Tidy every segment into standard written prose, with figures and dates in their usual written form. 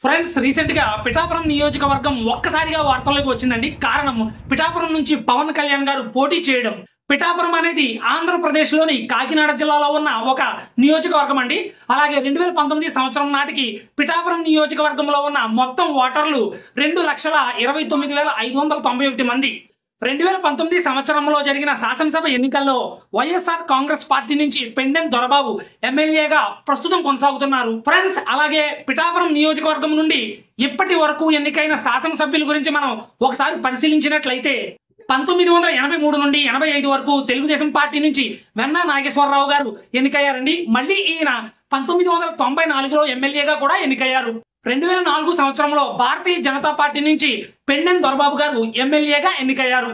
Friends recent గా పిఠాపురం నియోజకవర్గం ఒక్కసారిగా వార్తల్లోకి వచ్చిందండి. కారణం పిఠాపురం నుంచి పవన్ కళ్యాణ్ గారు పోటీ చేయడం. పిఠాపురం అనేది ఆంధ్రప్రదేశ్ లోని కాకినాడ జిల్లాలో ఉన్న ఒక నియోజకవర్గం అండి. అలాగే 2019 సంవత్సరం నాటికి పిఠాపురం నియోజకవర్గంలో ఉన్న మొత్తం ఓటర్లు 2,29,591 మంది. 2019 సంవత్సరంలో జరిగిన శాసనసభ ఎన్నికల్లో వైఎస్ఆర్ కాంగ్రెస్ పార్టీ నుంచి పెండెం దొరబాబు ఎమ్మెల్యేగా ప్రస్తుతం కొనసాగుతున్నారు. ఫ్రెండ్స్, అలాగే పిఠాపురం నియోజకవర్గం నుండి ఇప్పటి వరకు ఎన్నికైన శాసనసభ్యుల గురించి మనం ఒకసారి పరిశీలించినట్లయితే 1983 నుండి 85 వరకు తెలుగుదేశం పార్టీ నుంచి వెన్నా నాగేశ్వరరావు గారు ఎన్నికయ్యారండి. మళ్ళీ ఈయన 1994లో ఎమ్మెల్యేగా కూడా ఎన్నికయ్యారు. 2004 సంవత్సరంలో భారతీయ జనతా పార్టీ నుంచి పెండెం దొరబాబు గారు ఎమ్మెల్యేగా ఎన్నికయ్యారు.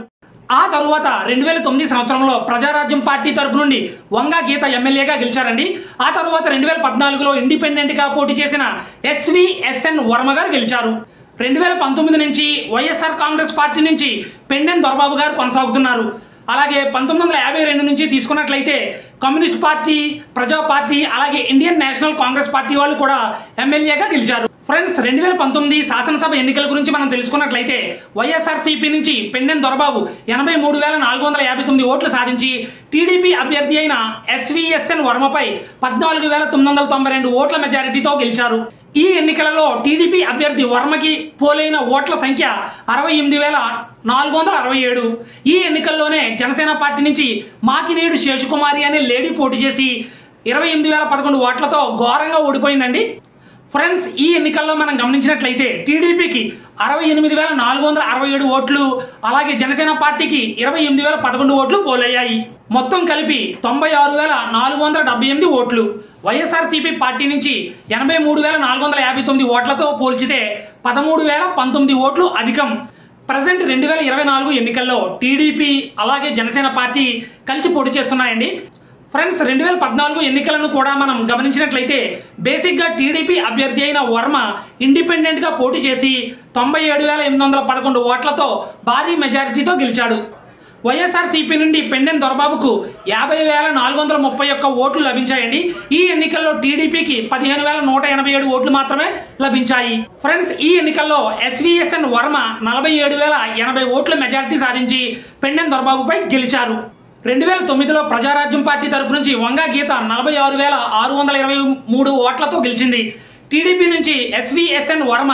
ఆ తరువాత 2009 సంవత్సరంలో ప్రజారాజ్యం పార్టీ తరపు నుండి వంగా గీత ఎమ్మెల్యేగా గెలిచారండి. ఆ తరువాత 2014లో ఇండిపెండెంట్ గా పోటీ చేసిన ఎస్విఎస్ఎన్ వర్మ గారు గెలిచారు. 2019 నుంచి వైఎస్ఆర్ కాంగ్రెస్ పార్టీ నుంచి పెండెం దొరబాబు గారు కొనసాగుతున్నారు. అలాగే 1952 నుంచి తీసుకున్నట్లయితే కమ్యూనిస్ట్ పార్టీ, ప్రజా పార్టీ, అలాగే ఇండియన్ నేషనల్ కాంగ్రెస్ పార్టీ వాళ్ళు కూడా ఎమ్మెల్యేగా గెలిచారు. ఫ్రెండ్స్, 2019 శాసనసభ ఎన్నికల గురించి మనం తెలుసుకున్నట్లయితే వైఎస్ఆర్సీపీ నుంచి పెండెం దొరబాబు 83,459 ఓట్లు సాధించి టీడీపీ అభ్యర్థి అయిన ఎస్విఎస్ఎన్ వర్మపై 14,992 ఓట్ల మెజారిటీతో గెలిచారు. ఈ ఎన్నికలలో టీడీపీ అభ్యర్థి వర్మకి పోలైన ఓట్ల సంఖ్య 68,467. ఈ ఎన్నికల్లోనే జనసేన పార్టీ నుంచి మాకినేడు శేషకుమారి అనే లేడీ పోటీ చేసి 28,011 ఓట్లతో ఘోరంగా ఓడిపోయిందండి. ఫ్రెండ్స్, ఈ ఎన్నికల్లో మనం గమనించినట్లయితే టీడీపీకి 68,467 ఓట్లు, అలాగే జనసేన పార్టీకి 28,011 ఓట్లు పోలయ్యాయి. మొత్తం కలిపి 96,478 ఓట్లు. వైఎస్ఆర్సీపీ పార్టీ నుంచి 83,459 ఓట్లతో పోల్చితే 13,019 ఓట్లు అధికం. ప్రజెంట్ 2024 ఎన్నికల్లో టీడీపీ అలాగే జనసేన పార్టీ కలిసి పోటీ చేస్తున్నాయండి. ఫ్రెండ్స్, 2014 ఎన్నికలను కూడా మనం గమనించినట్లయితే బేసిక్ గా టీడీపీ అభ్యర్థి అయిన వర్మ ఇండిపెండెంట్ గా పోటీ చేసి 97,811 ఓట్లతో భారీ మెజారిటీతో గెలిచాడు. వైఎస్ఆర్సీపీ నుండి పెండెం దొరబాబుకు 50,431 ఓట్లు లభించాయండి. ఈ ఎన్నికల్లో టీడీపీకి 15,187 ఓట్లు మాత్రమే లభించాయి. ఫ్రెండ్స్, ఈ ఎన్నికల్లో ఎస్విఎస్ఎన్ వర్మ 47,080 ఓట్ల మెజారిటీ సాధించి పెండెం దొరబాబుపై గెలిచారు. 2009లో ప్రజారాజ్యం పార్టీ తరపు నుంచి వంగా గీత 46,623 ఓట్లతో గెలిచింది. టీడీపీ నుంచి ఎస్విఎస్ఎన్ వర్మ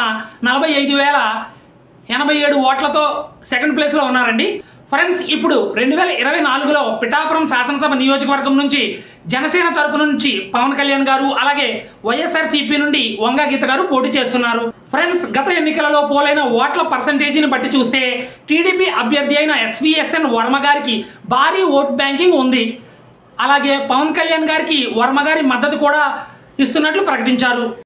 45,087 ఓట్లతో సెకండ్ ప్లేస్ లో ఉన్నారండి. ఫ్రెండ్స్, ఇప్పుడు 2024లో పిఠాపురం శాసనసభ నియోజకవర్గం నుంచి జనసేన తరపు నుంచి పవన్ కళ్యాణ్ గారు, అలాగే వైఎస్ఆర్సీపీ నుండి వంగా గీత గారు పోటీ చేస్తున్నారు. ఫ్రెండ్స్, గత ఎన్నికలలో పోలైన ఓట్ల పర్సంటేజీని బట్టి చూస్తే టీడీపీ అభ్యర్థి అయిన ఎస్విఎస్ఎన్ వర్మ గారికి భారీ ఓట్ బ్యాంకింగ్ ఉంది. అలాగే పవన్ కళ్యాణ్ గారికి వర్మ గారి మద్దతు కూడా ఇస్తున్నట్లు ప్రకటించారు.